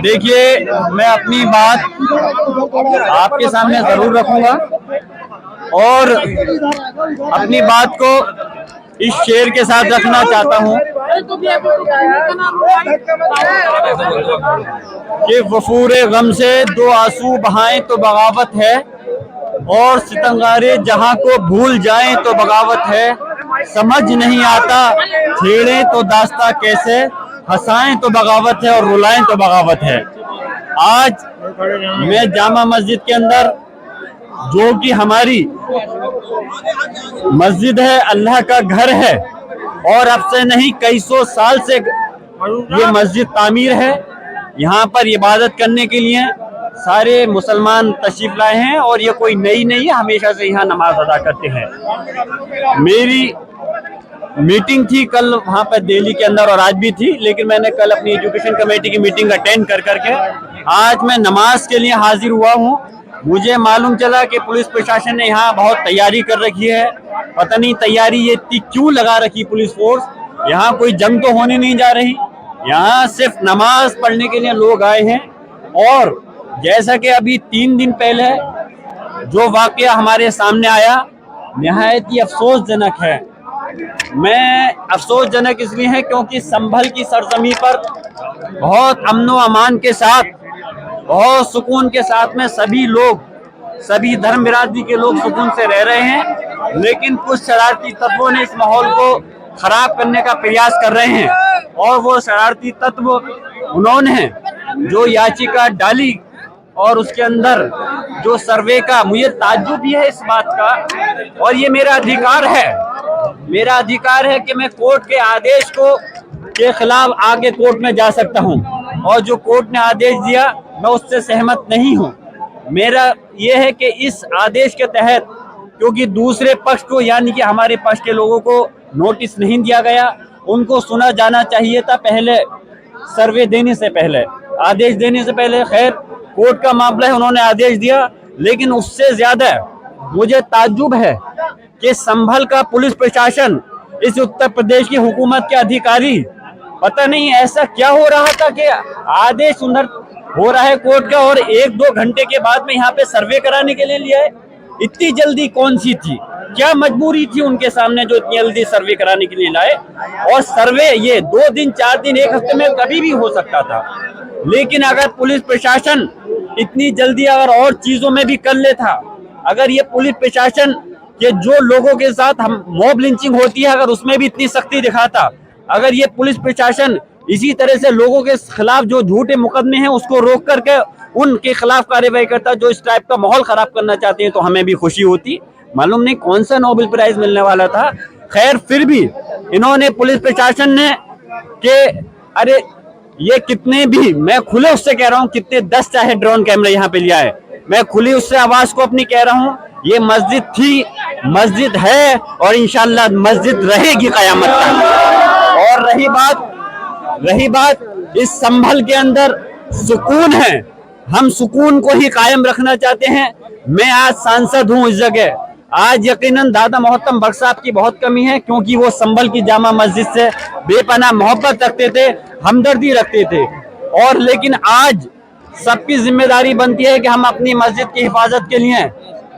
देखिए, मैं अपनी बात आपके सामने जरूर रखूंगा और अपनी बात को इस शेर के साथ रखना चाहता हूँ कि वफूरे गम से दो आंसू बहाएं तो बगावत है, और सितंगारे जहां को भूल जाएं तो बगावत है। समझ नहीं आता छेड़ें तो दास्ता कैसे, हंसाएं तो बगावत है और रुलाएं तो बगावत है। आज मैं जामा मस्जिद के अंदर, जो कि हमारी मस्जिद है, अल्लाह का घर है, और अब से नहीं कई सौ साल से ये मस्जिद तामीर है। यहाँ पर इबादत करने के लिए सारे मुसलमान तशरीफ लाए हैं और ये कोई नई नहीं है, हमेशा से यहाँ नमाज अदा करते हैं। मेरी मीटिंग थी कल वहाँ पर दिल्ली के अंदर और आज भी थी, लेकिन मैंने कल अपनी एजुकेशन कमेटी की मीटिंग अटेंड कर करके आज मैं नमाज के लिए हाजिर हुआ हूँ। मुझे मालूम चला कि पुलिस प्रशासन ने यहाँ बहुत तैयारी कर रखी है। पता नहीं तैयारी ये इतनी क्यों लगा रखी पुलिस फोर्स। यहाँ कोई जंग तो होने नहीं जा रही, यहाँ सिर्फ नमाज पढ़ने के लिए लोग आए हैं। और जैसा कि अभी 3 दिन पहले जो वाकया हमारे सामने आया, निहायत ही अफसोसजनक है। मैं अफसोसजनक इसलिए है क्योंकि संभल की सरजमी पर बहुत अमन व अमान के साथ, बहुत सुकून के साथ में सभी लोग, सभी धर्म बिरादरी के लोग सुकून से रह रहे हैं, लेकिन कुछ शरारती तत्वों ने इस माहौल को खराब करने का प्रयास कर रहे हैं। और वो शरारती तत्व उन्होंने जो याचिका डाली और उसके अंदर जो सर्वे का, मुझे ताज्जुब भी है इस बात का, और ये मेरा अधिकार है, मेरा अधिकार है कि मैं कोर्ट के आदेश के खिलाफ आगे कोर्ट में जा सकता हूं, और जो कोर्ट ने आदेश दिया मैं उससे सहमत नहीं हूं। मेरा ये है कि इस आदेश के तहत, क्योंकि दूसरे पक्ष को यानी कि हमारे पक्ष के लोगों को नोटिस नहीं दिया गया, उनको सुना जाना चाहिए था पहले, सर्वे देने से पहले, आदेश देने से पहले। खैर कोर्ट का मामला है, उन्होंने आदेश दिया, लेकिन उससे ज्यादा मुझे ताज्जुब है कि संभल का पुलिस प्रशासन, इस उत्तर प्रदेश की हुकूमत के अधिकारी, पता नहीं ऐसा क्या हो रहा था कि आदेश उधर हो रहा है कोर्ट का और 1-2 घंटे के बाद में यहाँ पे सर्वे कराने के लिए लिया है। इतनी जल्दी कौन सी थी, क्या मजबूरी थी उनके सामने जो इतनी जल्दी सर्वे कराने के लिए लाए? और सर्वे ये 2 दिन 4 दिन 1 हफ्ते में कभी भी हो सकता था, लेकिन अगर पुलिस प्रशासन इतनी जल्दी अगर और चीजों में भी कर लेता, अगर ये पुलिस प्रशासन के जो लोगों के साथ हम मॉब लिंचिंग होती है अगर उसमें भी इतनी सख्ती दिखाता, अगर ये पुलिस प्रशासन इसी तरह से लोगों के खिलाफ जो झूठे मुकदमे हैं उसको रोक करके उनके खिलाफ कार्रवाई करता जो इस टाइप का माहौल खराब करना चाहते हैं, तो हमें भी खुशी होती। मालूम नहीं कौन सा नोबेल प्राइज मिलने वाला था। खैर फिर भी इन्होंने, पुलिस प्रशासन ने, कि अरे ये कितने भी, मैं खुले उससे कह रहा हूँ, कितने 10 चाहे ड्रोन कैमरा यहाँ पे लिया है, मैं खुली उससे आवाज को अपनी कह रहा हूँ, ये मस्जिद थी, मस्जिद है और इंशाल्लाह मस्जिद रहेगी कयामत तक। और रही बात इस संभल के अंदर सुकून है, हम सुकून को ही कायम रखना चाहते हैं। मैं आज सांसद हूँ इस जगह, आज यकीनन दादा मोहतरम बख्श साहब की बहुत कमी है, क्योंकि वो संभल की जामा मस्जिद से बेपनाह मोहब्बत रखते थे, हमदर्दी रखते थे। और लेकिन आज सबकी जिम्मेदारी बनती है कि हम अपनी मस्जिद की हिफाजत के लिए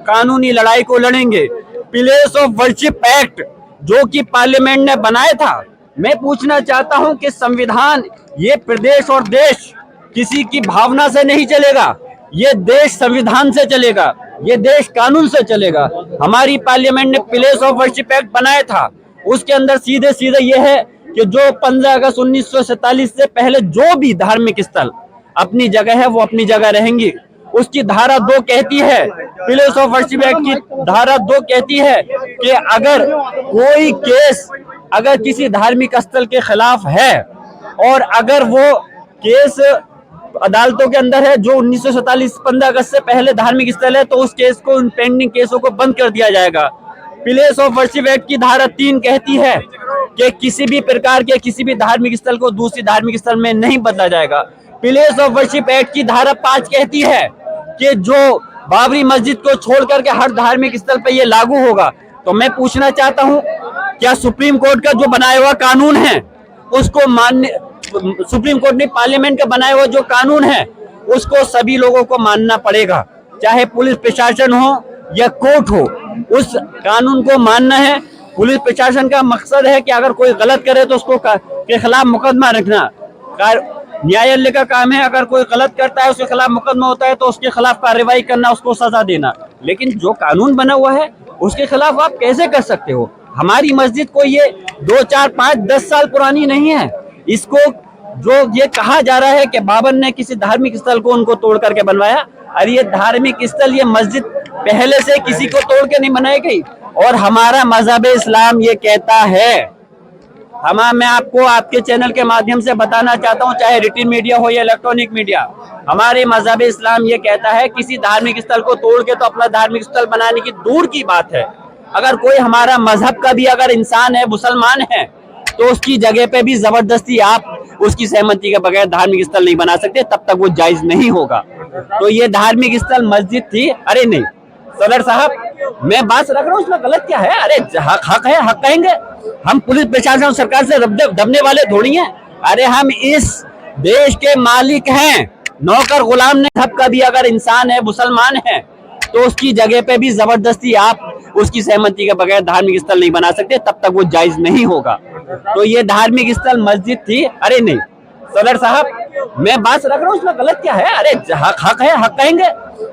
कानूनी लड़ाई को लड़ेंगे। प्लेस ऑफ वर्शिप एक्ट जो कि पार्लियामेंट ने बनाया था, मैं पूछना चाहता हूं कि संविधान, ये प्रदेश और देश किसी की भावना से नहीं चलेगा, ये देश संविधान से चलेगा, ये देश कानून से चलेगा। हमारी पार्लियामेंट ने प्लेस ऑफ वर्शिप एक्ट बनाया था, उसके अंदर सीधे सीधे ये है कि जो 15 अगस्त 1947 से पहले जो भी धार्मिक स्थल अपनी जगह है वो अपनी जगह रहेंगी। उसकी धारा 2 कहती है, प्लेस ऑफ वर्शिप एक्ट की धारा 2 कहती है कि अगर कोई केस अगर किसी धार्मिक स्थल के खिलाफ है और अगर वो केस अदालतों के अंदर है जो 1947 15 अगस्त से पहले धार्मिक स्थल है, तो उस केस को, उन पेंडिंग केसों को बंद कर दिया जाएगा। प्लेस ऑफ वर्शिप एक्ट की धारा 3 कहती है कि किसी भी प्रकार के किसी भी धार्मिक स्थल को दूसरी धार्मिक स्थल में नहीं बदला जाएगा। प्लेस ऑफ वर्शिप एक्ट की धारा 5 कहती है कि जो बाबरी मस्जिद को छोड़ करके हर धार्मिक स्थल पर यह लागू होगा। तो मैं पूछना चाहता हूं, क्या सुप्रीम कोर्ट का जो बनाया हुआ कानून है उसको मानने, सुप्रीम कोर्ट ने पार्लियामेंट का बनाया हुआ जो कानून है उसको सभी लोगों को मानना पड़ेगा, चाहे पुलिस प्रशासन हो या कोर्ट हो, उस कानून को मानना है। पुलिस प्रशासन का मकसद है कि अगर कोई गलत करे तो उसको के खिलाफ मुकदमा रखना, न्यायालय का काम है। अगर कोई गलत करता है उसके खिलाफ मुकदमा होता है तो उसके खिलाफ कार्रवाई करना, उसको सजा देना। लेकिन जो कानून बना हुआ है उसके खिलाफ आप कैसे कर सकते हो? हमारी मस्जिद को ये 2, 4, 5, 10 साल पुरानी नहीं है। इसको जो ये कहा जा रहा है कि बाबर ने किसी धार्मिक स्थल को उनको तोड़ करके बनवाया, अरे ये धार्मिक स्थल, ये मस्जिद पहले से किसी को तोड़ के नहीं बनाई गई। और हमारा मजहब इस्लाम ये कहता है, मैं आपको आपके चैनल के माध्यम से बताना चाहता हूं, चाहे रिटन मीडिया हो या इलेक्ट्रॉनिक मीडिया, हमारे मजहब इस्लाम ये कहता है किसी धार्मिक स्थल को तोड़ के तो अपना धार्मिक स्थल बनाने की दूर की बात है। अगर कोई हमारा मजहब का भी अगर इंसान है, मुसलमान है, तो उसकी जगह पे भी जबरदस्ती आप उसकी सहमति के बगैर धार्मिक स्थल नहीं बना सकते, तब तक वो जायज नहीं होगा। तो ये धार्मिक स्थल मस्जिद थी। अरे नहीं सदर साहब, मैं बात रख रहा हूँ, इसमें गलत क्या है? अरे हक है, हक कहेंगे। हम पुलिस प्रशासन सरकार से दबने वाले थोड़ी हैं। अरे हम इस देश के मालिक हैं, नौकर गुलाम नहीं। सबका भी अगर इंसान है, मुसलमान है, तो उसकी जगह पे भी जबरदस्ती आप उसकी सहमति के बगैर धार्मिक स्थल नहीं बना सकते, तब तक वो जायज नहीं होगा। तो ये धार्मिक स्थल मस्जिद थी। अरे नहीं सदर साहब, मैं बात रख रहा हूँ, इसमें गलत क्या है? अरे हक है, हक कहेंगे।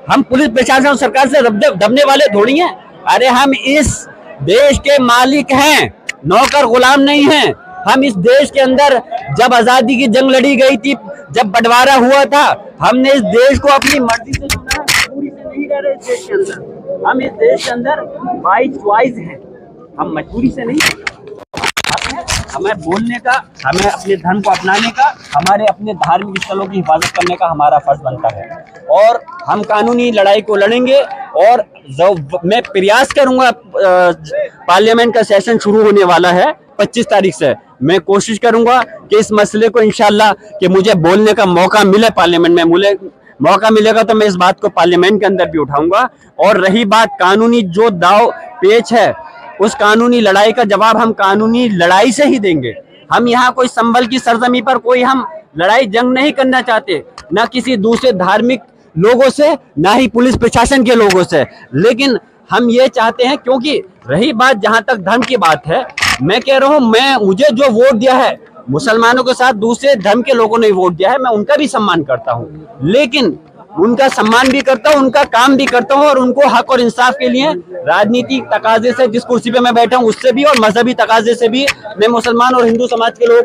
हम पुलिस प्रशासन सरकार से दबने वाले थोड़ी हैं। अरे हम इस देश के मालिक हैं, नौकर गुलाम नहीं हैं। हम इस देश के अंदर जब आजादी की जंग लड़ी गई थी, जब बंटवारा हुआ था, हमने इस देश को अपनी मर्जी से चुना, मजबूरी से नहीं रह रहे इस देश के अंदर। हम इस देश के अंदर बाई चॉइस हैं, हम मजबूरी से नहीं। हमें बोलने का, हमें अपने धर्म को अपनाने का, हमारे अपने धार्मिक स्थलों की हिफाजत करने का हमारा फर्ज बनता है। और हम कानूनी लड़ाई को लड़ेंगे। और मैं प्रयास करूंगा, पार्लियामेंट का सेशन शुरू होने वाला है 25 तारीख से। मैं कोशिश करूंगा कि इस मसले को इंशाल्लाह कि मुझे बोलने का मौका मिले पार्लियामेंट में, मुझे मौका मिलेगा तो मैं इस बात को पार्लियामेंट के अंदर भी उठाऊंगा। और रही बात कानूनी जो दाव पेच है, उस कानूनी लड़ाई का जवाब हम कानूनी लड़ाई से ही देंगे। हम यहाँ कोई संभल की सरजमी पर कोई हम लड़ाई जंग नहीं करना चाहते, ना किसी दूसरे धार्मिक लोगों से, ना ही पुलिस प्रशासन के लोगों से। लेकिन हम ये चाहते हैं, क्योंकि रही बात जहां तक धर्म की बात है, मैं कह रहा हूं, मुझे जो वोट दिया है, मुसलमानों के साथ दूसरे धर्म के लोगों ने वोट दिया है, मैं उनका भी सम्मान करता हूं। लेकिन उनका सम्मान भी करता हूं, उनका काम भी करता हूं, और उनको हक और इंसाफ के लिए राजनीतिक तकाजे से, जिस कुर्सी पे मैं बैठा हूं उससे भी, और मजहबी तकाजे से भी मैं मुसलमान और हिंदू समाज के लोगों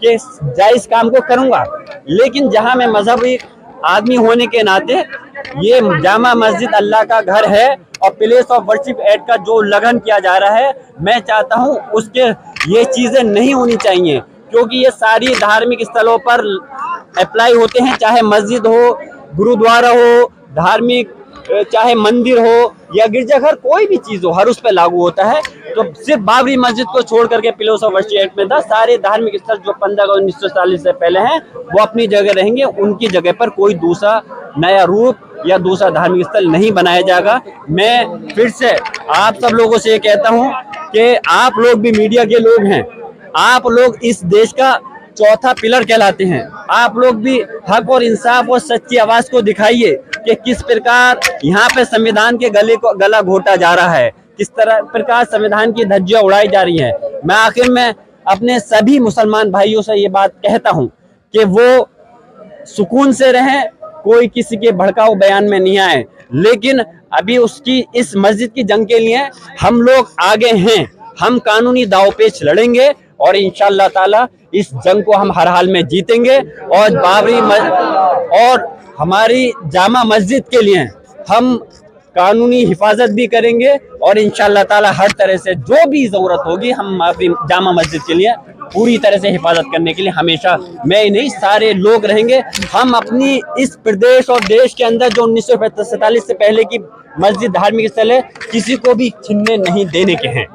के जायज काम को करूंगा। लेकिन जहां मैं मजहबी आदमी होने के नाते, ये जामा मस्जिद अल्लाह का घर है और प्लेस ऑफ वर्शिप एक्ट का जो उल्लंघन किया जा रहा है, मैं चाहता हूं उसके ये चीजें नहीं होनी चाहिए, क्योंकि ये सारी धार्मिक स्थलों पर अप्लाई होते हैं, चाहे मस्जिद हो, गुरुद्वारा हो, धार्मिक चाहे मंदिर हो या गिरजाघर, कोई भी चीज हो, हर उस पर लागू होता है। तो सिर्फ बाबरी मस्जिद को छोड़ करके प्लेस ऑफ वर्शिप एक्ट में था, सारे धार्मिक स्थल जो 15 अगस्त 1940 से पहले हैं वो अपनी जगह रहेंगे, उनकी जगह पर कोई दूसरा नया रूप या दूसरा धार्मिक स्थल नहीं बनाया जाएगा। मैं फिर से आप सब लोगों से ये कहता हूँ कि आप लोग भी मीडिया के लोग हैं, आप लोग इस देश का चौथा पिलर कहलाते हैं। आप लोग भी हक और इंसाफ और सच्ची आवाज को दिखाइए कि किस प्रकार यहाँ पे संविधान के गला घोटा जा रहा है, किस तरह प्रकार संविधान की धज्जियां उड़ाई जा रही हैं। मैं आखिर में अपने सभी मुसलमान भाइयों से ये बात कहता हूँ कि वो सुकून से रहें, कोई किसी के भड़काऊ बयान में नहीं आए। लेकिन अभी उसकी इस मस्जिद की जंग के लिए हम लोग आगे हैं, हम कानूनी दावपेच लड़ेंगे और इंशाअल्लाह ताला इस जंग को हम हर हाल में जीतेंगे। और और हमारी जामा मस्जिद के लिए हम कानूनी हिफाजत भी करेंगे और इंशाअल्लाह ताला हर तरह से जो भी जरूरत होगी हम अपनी जामा मस्जिद के लिए पूरी तरह से हिफाजत करने के लिए हमेशा, मैं ही नहीं सारे लोग रहेंगे। हम अपनी इस प्रदेश और देश के अंदर जो 1947 से पहले की मस्जिद धार्मिक स्थल है, किसी को भी छीनने नहीं देने के हैं।